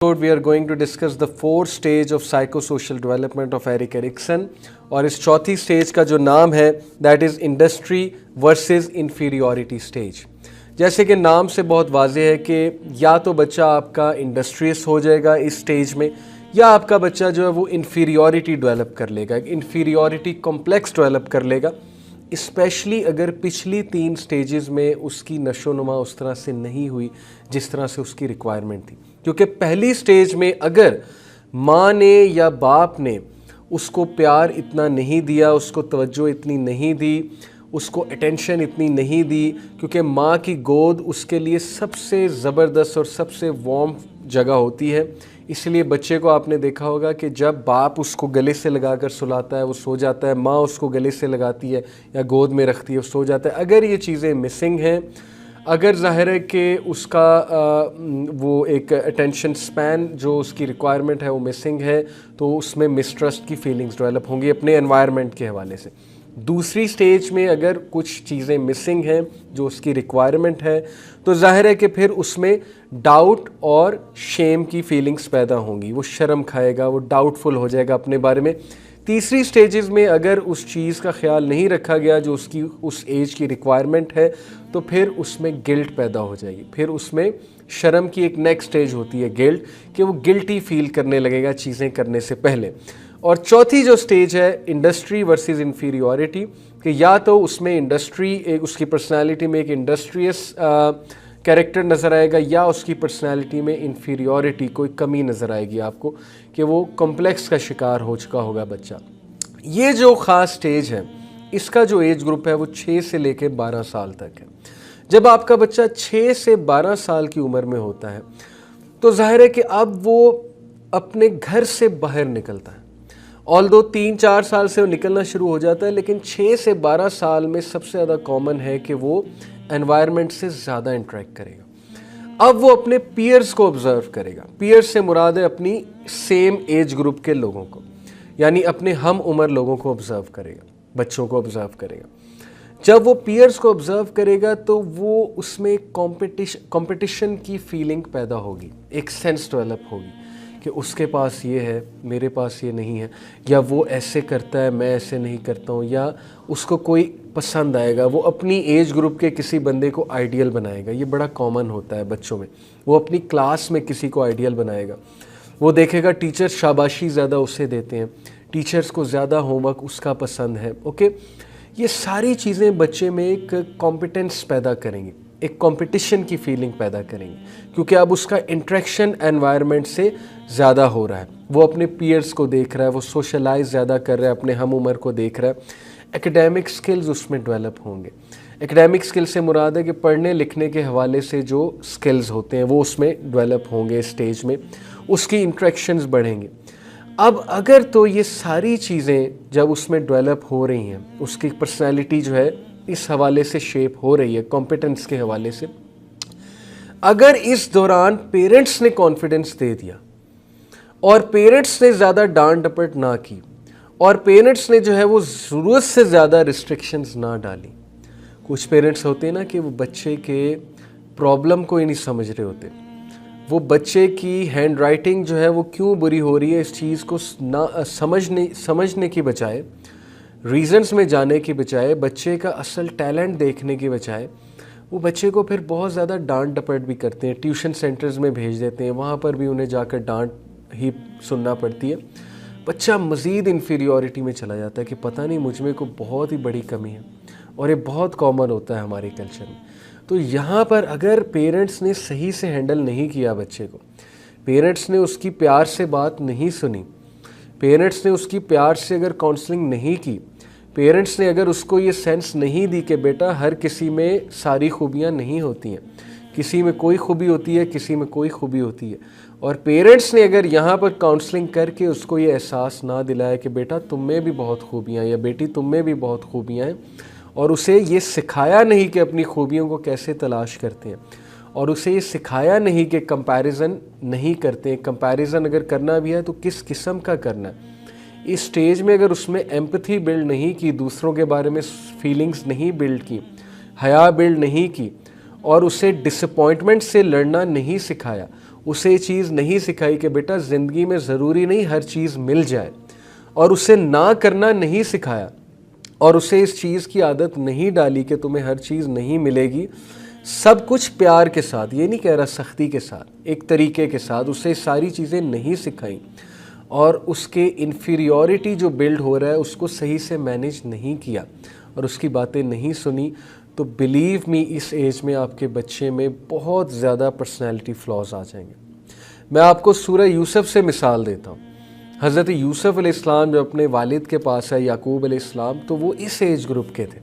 We are going to discuss the fourth stage of psychosocial development of Erik Erikson और इस चौथी stage का जो नाम है that is industry versus inferiority stage. जैसे कि नाम से बहुत वाज़ेह है कि या तो बच्चा आपका इंडस्ट्रियस हो जाएगा इस स्टेज में, या आपका बच्चा जो है वो इंफीरियॉरिटी डेवलप कर लेगा, इंफीरियॉरिटी कॉम्प्लेक्स डेवलप कर लेगा, स्पेशली अगर पिछली 3 स्टेजेस में उसकी नशोनुमा उस तरह से नहीं हुई जिस तरह से उसकी रिक्वायरमेंट थी। क्योंकि पहली स्टेज में अगर माँ ने या बाप ने उसको प्यार इतना नहीं दिया, उसको तवज्जो इतनी नहीं दी, उसको अटेंशन इतनी नहीं दी, क्योंकि माँ की गोद उसके लिए सबसे ज़बरदस्त और सबसे वार्म जगह होती है। इसलिए बच्चे को आपने देखा होगा कि जब बाप उसको गले से लगाकर सुलाता है वो सो जाता है, माँ उसको गले से लगाती है या गोद में रखती है वो सो जाता है। अगर ये चीज़ें मिसिंग हैं, अगर ज़ाहिर है कि उसका वो एक अटेंशन स्पैन जो उसकी रिक्वायरमेंट है वो मिसिंग है, तो उसमें मिसट्रस्ट की फीलिंग्स डेवलप होंगी अपने एनवायरनमेंट के हवाले से। दूसरी स्टेज में अगर कुछ चीज़ें मिसिंग हैं जो उसकी रिक्वायरमेंट है, तो ज़ाहिर है कि फिर उसमें डाउट और शेम की फीलिंग्स पैदा होंगी, वो शर्म खाएगा, वो डाउटफुल हो जाएगा अपने बारे में। तीसरी स्टेजेस में अगर उस चीज़ का ख्याल नहीं रखा गया जो उसकी उस एज की रिक्वायरमेंट है, तो फिर उसमें गिल्ट पैदा हो जाएगी, फिर उसमें शर्म की एक नेक्स्ट स्टेज होती है गिल्ट, कि वो गिल्टी फील करने लगेगा चीज़ें करने से पहले। और चौथी जो स्टेज है इंडस्ट्री वर्सेस इंफीरियॉरिटी, कि या तो उसमें इंडस्ट्री एक उसकी पर्सनालिटी में एक इंडस्ट्रियस कैरेक्टर नज़र आएगा, या उसकी पर्सनालिटी में इंफीरियॉरिटी कोई कमी नज़र आएगी आपको, कि वो कॉम्प्लेक्स का शिकार हो चुका होगा बच्चा। ये जो ख़ास स्टेज है इसका जो एज ग्रुप है वो 6 से लेकर 12 साल तक है। जब आपका बच्चा 6 से 12 साल की उम्र में होता है तो जाहिर है कि अब वो अपने घर से बाहर निकलता है। ऑल्दो 3-4 साल से वो निकलना शुरू हो जाता है, लेकिन 6 से 12 साल में सबसे ज़्यादा कॉमन है कि वो एनवायरनमेंट से ज़्यादा इंटरेक्ट करेगा। अब वो अपने पीयर्स को ऑब्ज़र्व करेगा। पीयर्स से मुराद है अपनी सेम एज ग्रुप के लोगों को, यानी अपने हम उम्र लोगों को ऑब्ज़र्व करेगा, बच्चों को ऑब्ज़र्व करेगा। जब वो पीयर्स को ऑब्ज़र्व करेगा तो वो उसमें कंपटीशन की फीलिंग पैदा होगी, एक सेंस डेवलप होगी कि उसके पास ये है, मेरे पास ये नहीं है, या वो ऐसे करता है मैं ऐसे नहीं करता हूँ, या उसको कोई पसंद आएगा, वो अपनी एज ग्रुप के किसी बंदे को आइडियल बनाएगा। ये बड़ा कॉमन होता है बच्चों में। वो अपनी क्लास में किसी को आइडियल बनाएगा। वो देखेगा टीचर्स शाबाशी ज़्यादा उसे देते हैं, टीचर्स को ज़्यादा होमवर्क उसका पसंद है। ओके, ये सारी चीज़ें बच्चे में एक कॉम्पिटेंस पैदा करेंगी, एक कंपटीशन की फीलिंग पैदा करेंगे, क्योंकि अब उसका इंटरेक्शन एनवायरनमेंट से ज़्यादा हो रहा है। वो अपने पीयर्स को देख रहा है, वो सोशलाइज ज़्यादा कर रहा है, अपने हम उम्र को देख रहा है। एकेडमिक स्किल्स उसमें डेवलप होंगे। एकेडमिक स्किल से मुराद है कि पढ़ने लिखने के हवाले से जो स्किल्स होते हैं वो उसमें डेवलप होंगे स्टेज में, उसकी इंटरेक्शंस बढ़ेंगे। अब अगर तो ये सारी चीज़ें जब उसमें डेवलप हो रही हैं, उसकी पर्सनैलिटी जो है इस हवाले से शेप हो रही है कॉम्पिटेंस के हवाले से, अगर इस दौरान पेरेंट्स ने कॉन्फिडेंस दे दिया और पेरेंट्स ने ज़्यादा डांट डपट ना की, और पेरेंट्स ने जो है वो ज़रूरत से ज़्यादा रिस्ट्रिक्शंस ना डाली। कुछ पेरेंट्स होते हैं ना कि वो बच्चे के प्रॉब्लम को ही नहीं समझ रहे होते, वो बच्चे की हैंड राइटिंग जो है वो क्यों बुरी हो रही है इस चीज़ को ना समझने की बजाय, रीजंस में जाने की बजाय, बच्चे का असल टैलेंट देखने की बजाय, वो बच्चे को फिर बहुत ज़्यादा डांट डपट भी करते हैं, ट्यूशन सेंटर्स में भेज देते हैं, वहाँ पर भी उन्हें जाकर डांट ही सुनना पड़ती है। बच्चा मज़ीद इन्फीरियॉरिटी में चला जाता है कि पता नहीं मुझ में को बहुत ही बड़ी कमी है, और ये बहुत कॉमन होता है हमारे कल्चर में। तो यहाँ पर अगर पेरेंट्स ने सही से हैंडल नहीं किया बच्चे को, पेरेंट्स ने उसकी प्यार से बात नहीं सुनी, पेरेंट्स ने उसकी प्यार से अगर काउंसलिंग नहीं की, पेरेंट्स ने अगर उसको ये सेंस नहीं दी कि बेटा हर किसी में सारी खूबियाँ नहीं होती हैं, किसी में कोई खूबी होती है, किसी में कोई खूबी होती है, और पेरेंट्स ने अगर यहाँ पर काउंसलिंग करके उसको ये एहसास ना दिलाया कि बेटा तुम में भी बहुत खूबियाँ या बेटी तुम में भी बहुत खूबियाँ हैं, और उसे ये सिखाया नहीं कि अपनी खूबियों को कैसे तलाश करते हैं, और उसे ये सिखाया नहीं कि कंपैरिजन नहीं करते हैं, कंपैरिजन अगर करना भी है तो किस किस्म का करना है। इस स्टेज में अगर उसमें एम्पैथी बिल्ड नहीं की, दूसरों के बारे में फीलिंग्स नहीं बिल्ड की, हया बिल्ड नहीं की, और उसे डिसअपॉइंटमेंट से लड़ना नहीं सिखाया, उसे ये चीज़ नहीं सिखाई कि बेटा ज़िंदगी में ज़रूरी नहीं हर चीज़ मिल जाए, और उसे ना करना नहीं सिखाया, और उसे इस चीज़ की आदत नहीं डाली कि तुम्हें हर चीज़ नहीं मिलेगी, सब कुछ प्यार के साथ, ये नहीं कह रहा सख्ती के साथ, एक तरीके के साथ उसे सारी चीज़ें नहीं सिखाई, और उसके इन्फीरियॉरिटी जो बिल्ड हो रहा है उसको सही से मैनेज नहीं किया और उसकी बातें नहीं सुनी, तो बिलीव मी इस एज में आपके बच्चे में बहुत ज़्यादा पर्सनैलिटी फ्लॉज आ जाएंगे। मैं आपको सूरह यूसुफ से मिसाल देता हूँ। हज़रत यूसुफ अलैहिस्सलाम जब अपने वालिद के पास है याकूब अलैहिस्सलाम, तो वो इस एज ग्रुप के थे,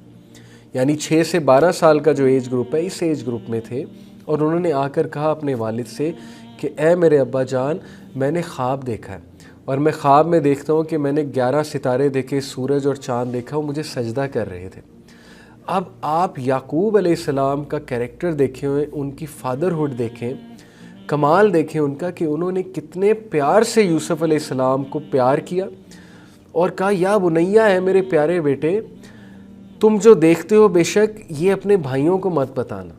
यानी 6 से 12 साल का जो एज ग्रुप है इस एज ग्रुप में थे। और उन्होंने आकर कहा अपने वालिद से कि ए मेरे अब्बा जान, मैंने ख्वाब देखा है और मैं ख्वाब में देखता हूँ कि मैंने 11 सितारे देखे, सूरज और चाँद देखा, वो मुझे सजदा कर रहे थे। अब आप याकूब अलैहिस्सलाम का कैरेक्टर देखे हुए, उनकी फादरहुड देखें, कमाल देखें उनका कि उन्होंने कितने प्यार से यूसुफ अलैहिस्सलाम को प्यार किया और कहा या बुनैया है मेरे प्यारे बेटे, तुम जो देखते हो बेशक ये अपने भाइयों को मत बताना।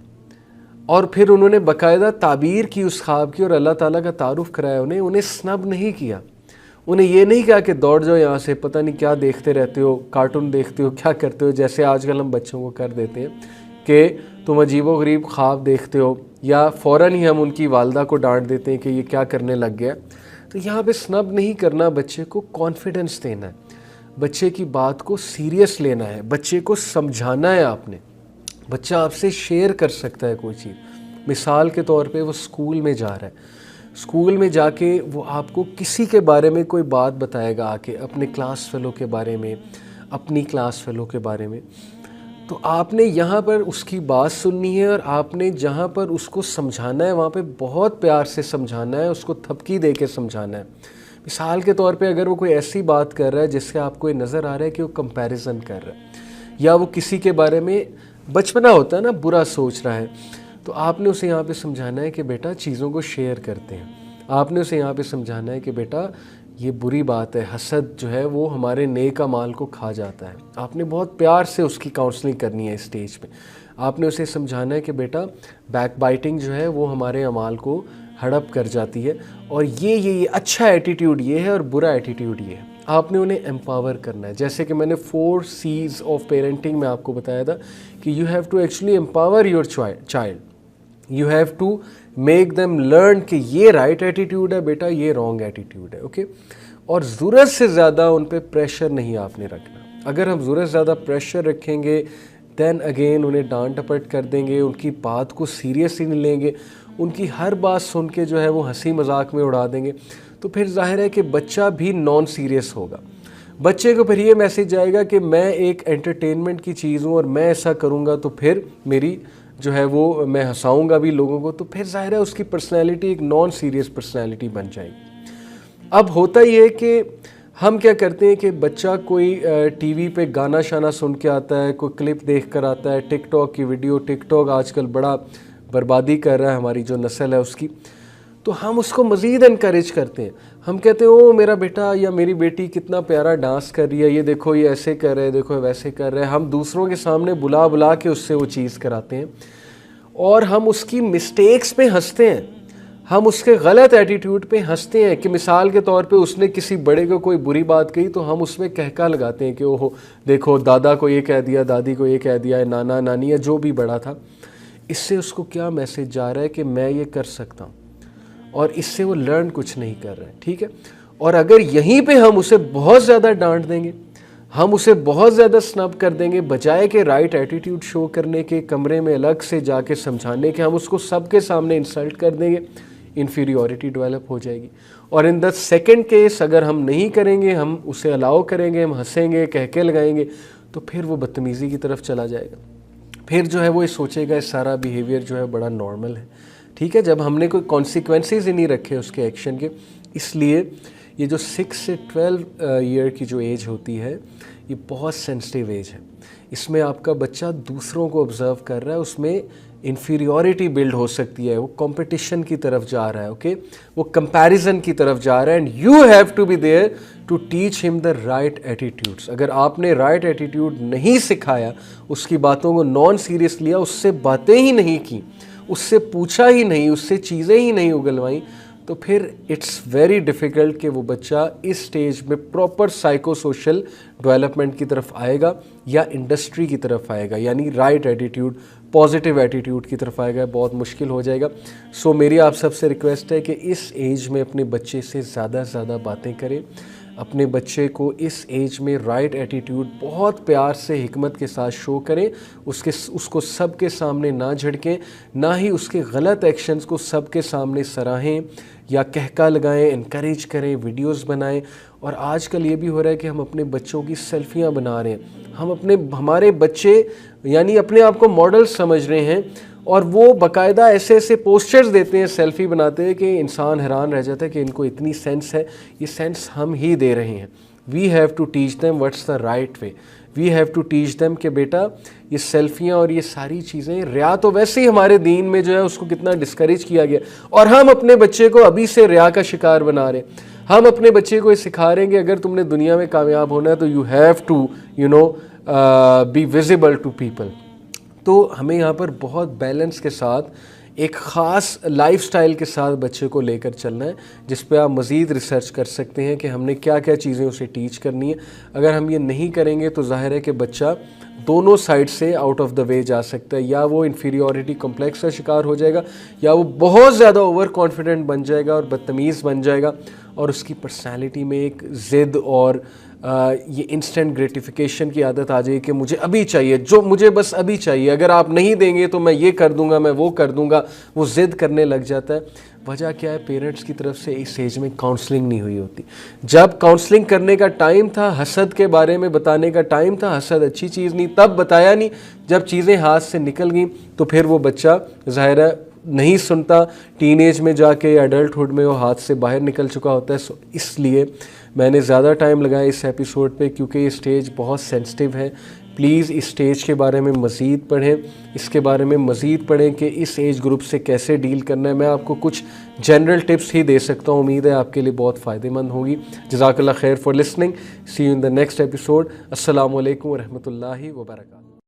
और फिर उन्होंने बाकायदा ताबीर की उस ख्वाब की और अल्लाह ताला का तारुफ कराया उन्हें स्नब नहीं किया। उन्हें ये नहीं कहा कि दौड़ जाओ यहाँ से, पता नहीं क्या देखते रहते हो, कार्टून देखते हो, क्या करते हो, जैसे आजकल हम बच्चों को कर देते हैं कि तुम अजीबो-गरीब ख्वाब देखते हो, या फ़ौरन ही हम उनकी वालदा को डांट देते हैं कि ये क्या करने लग गया। तो यहाँ पे स्नब नहीं करना, बच्चे को कॉन्फिडेंस देना है, बच्चे की बात को सीरियस लेना है, बच्चे को समझाना है आपने। बच्चा आपसे शेयर कर सकता है कोई चीज़, मिसाल के तौर पे वो स्कूल में जा रहा है, स्कूल में जाके वो आपको किसी के बारे में कोई बात बताएगा आके, अपने क्लास फेलो के बारे में, अपनी क्लास फेलो के बारे में, तो आपने यहाँ पर उसकी बात सुननी है और आपने जहाँ पर उसको समझाना है वहाँ पे बहुत प्यार से समझाना है, उसको थपकी दे के समझाना है। मिसाल के तौर पे अगर वो कोई ऐसी बात कर रहा है जिससे आपको ये नज़र आ रहा है कि वो कंपैरिजन कर रहा है या वो किसी के बारे में, बचपना होता है ना, बुरा सोच रहा है, तो आपने उसे यहाँ पे समझाना है कि बेटा चीज़ों को शेयर करते हैं। आपने उसे यहाँ पे समझाना है कि बेटा ये बुरी बात है, हसद जो है वो हमारे नेक अमाल को खा जाता है। आपने बहुत प्यार से उसकी काउंसलिंग करनी है इस स्टेज पे। आपने उसे समझाना है कि बेटा बैकबाइटिंग जो है वो हमारे अमाल को हड़प कर जाती है, और ये अच्छा एटीट्यूड ये है और बुरा एटीट्यूड ये है। आपने उन्हें एम्पावर करना है। जैसे कि मैंने 4 C's ऑफ पेरेंटिंग में आपको बताया था कि you have to actually empower your child, you have to make them learn कि ये राइट एटीट्यूड है बेटा, ये रॉन्ग एटीट्यूड है, ओके। और ज़रूरत से ज़्यादा उन पे प्रेशर नहीं आपने रखना। अगर हम ज़रूरत से ज़्यादा प्रेशर रखेंगे दैन अगेन उन्हें डांट टपट कर देंगे, उनकी बात को सीरियसली नहीं लेंगे, उनकी हर बात सुन के जो है वो हंसी मजाक में उड़ा देंगे, तो फिर जाहिर है कि बच्चा भी नॉन सीरियस होगा। बच्चे को फिर ये मैसेज आएगा कि मैं एक एंटरटेनमेंट की चीज़ हूँ और मैं ऐसा करूँगा तो फिर मेरी जो है वो मैं हंसाऊँगा भी लोगों को, तो फिर जाहिर है उसकी पर्सनैलिटी एक नॉन सीरियस पर्सनैलिटी बन जाएगी। अब होता ये है कि हम क्या करते हैं कि बच्चा कोई टीवी पे गाना शाना सुन के आता है, कोई क्लिप देख कर आता है, टिकटॉक की वीडियो, टिकटॉक आजकल बड़ा बर्बादी कर रहा है हमारी जो नस्ल है उसकी, तो हम उसको मज़ीद इनकरेज करते हैं। हम कहते हैं ओ मेरा बेटा या मेरी बेटी कितना प्यारा डांस कर रही है, ये देखो ये ऐसे कर रहे हैं, देखो वैसे कर रहे हैं। हम दूसरों के सामने बुला बुला के उससे वो चीज़ कराते हैं और हम उसकी मिस्टेक्स पे हंसते हैं, हम उसके गलत एटीट्यूड पे हंसते हैं। कि मिसाल के तौर पे उसने किसी बड़े को कोई बुरी बात कही तो हम उसमें कहका लगाते हैं कि ओहो देखो दादा को ये कह दिया, दादी को ये कह दिया, नाना नानी या जो भी बड़ा था। इससे उसको क्या मैसेज जा रहा है कि मैं ये कर सकता हूँ, और इससे वो लर्न कुछ नहीं कर रहा है, ठीक है। और अगर यहीं पे हम उसे बहुत ज़्यादा डांट देंगे, हम उसे बहुत ज़्यादा स्नब कर देंगे, बजाय के राइट एटीट्यूड शो करने के, कमरे में अलग से जाके समझाने के, हम उसको सबके सामने इंसल्ट कर देंगे, इन्फीरियॉरिटी डेवलप हो जाएगी। और इन द सेकेंड केस अगर हम नहीं करेंगे, हम उसे अलाउ करेंगे, हम हंसेंगे, कहके लगाएंगे, तो फिर वो बदतमीज़ी की तरफ चला जाएगा। फिर जो है वो ये सोचेगा इस सारा बिहेवियर जो है बड़ा नॉर्मल है, ठीक है, जब हमने कोई कॉन्सिक्वेंसेस ही नहीं रखे उसके एक्शन के। इसलिए ये जो 6 से 12 ईयर की जो एज होती है, ये बहुत सेंसिटिव एज है। इसमें आपका बच्चा दूसरों को ऑब्जर्व कर रहा है, उसमें इन्फीरियॉरिटी बिल्ड हो सकती है, वो कंपटीशन की तरफ जा रहा है, ओके, वो कंपैरिजन की तरफ जा रहा है, and you have to be there to teach him the right attitudes. अगर आपने राइट एटीट्यूड नहीं सिखाया, उसकी बातों को नॉन सीरियस लिया, उससे बातें ही नहीं की, उससे पूछा ही नहीं, उससे चीज़ें ही नहीं उगलवाई, तो फिर इट्स वेरी डिफ़िकल्ट कि वो बच्चा इस स्टेज में प्रॉपर साइको सोशल डेवलपमेंट की तरफ आएगा या इंडस्ट्री की तरफ आएगा, यानी राइट एटीट्यूड, पॉजिटिव एटीट्यूड की तरफ आएगा, बहुत मुश्किल हो जाएगा। सो मेरी आप सबसे रिक्वेस्ट है कि इस एज में अपने बच्चे से ज़्यादा से ज़्यादा बातें करें, अपने बच्चे को इस एज में राइट एटीट्यूड बहुत प्यार से हिकमत के साथ शो करें, उसको सबके सामने ना झड़कें, ना ही उसके गलत एक्शंस को सबके सामने सराहें या कहका लगाएं, इनकरेज करें, वीडियोस बनाएं। और आजकल ये भी हो रहा है कि हम अपने बच्चों की सेल्फियां बना रहे हैं, हमारे बच्चे यानी अपने आप को मॉडल समझ रहे हैं, और वो बाकायदा ऐसे ऐसे पोस्टर्स देते हैं, सेल्फी बनाते हैं कि इंसान हैरान रह जाता है कि इनको इतनी सेंस है। ये सेंस हम ही दे रहे हैं। We have to teach them what's the right way, we have to teach them कि बेटा ये सेल्फियाँ और ये सारी चीज़ें, रिया तो वैसे ही हमारे दीन में जो है उसको कितना डिस्करेज किया गया, और हम अपने बच्चे को अभी से रिया का शिकार बना रहे हैं। हम अपने बच्चे को ये सिखा रहे हैं कि अगर तुमने दुनिया में कामयाब होना है तो you have to be visible to people. तो हमें यहाँ पर बहुत बैलेंस के साथ एक ख़ास लाइफस्टाइल के साथ बच्चे को लेकर चलना है, जिस पे आप मज़ीद रिसर्च कर सकते हैं कि हमने क्या क्या चीज़ें उसे टीच करनी है। अगर हम ये नहीं करेंगे तो जाहिर है कि बच्चा दोनों साइड से आउट ऑफ द वे जा सकता है, या वो इन्फीरियॉरिटी कॉम्प्लेक्स का शिकार हो जाएगा, या वो बहुत ज़्यादा ओवर कॉन्फिडेंट बन जाएगा और बदतमीज़ बन जाएगा, और उसकी पर्सनैलिटी में एक ज़िद और ये इंस्टेंट ग्रेटिफिकेशन की आदत आ जाएगी कि मुझे अभी चाहिए, जो मुझे बस अभी चाहिए, अगर आप नहीं देंगे तो मैं ये कर दूंगा, मैं वो कर दूंगा, वो ज़िद करने लग जाता है। वजह क्या है? पेरेंट्स की तरफ से इस एज में काउंसलिंग नहीं हुई होती। जब काउंसलिंग करने का टाइम था, हसद के बारे में बताने का टाइम था, हसद अच्छी चीज़ नहीं, तब बताया नहीं। जब चीज़ें हाथ से निकल गई तो फिर वो बच्चा ज़ाहिर है नहीं सुनता, टीनेज में जाके एडल्टहुड में वो हाथ से बाहर निकल चुका होता है। सो इसलिए मैंने ज़्यादा टाइम लगाया इस एपिसोड पे, क्योंकि ये स्टेज बहुत सेंसिटिव है। प्लीज़ इस स्टेज के बारे में मज़ीद पढ़ें, इसके बारे में मज़ीद पढ़ें कि इस एज ग्रुप से कैसे डील करना है। मैं आपको कुछ जनरल टिप्स ही दे सकता हूँ, उम्मीद है आपके लिए बहुत फ़ायदेमंद होगी। जज़ाकल्लाह खैर for listening, see you in the next episode. अस्सलामु अलैकुम व रहमतुल्लाहि व बरकातहू।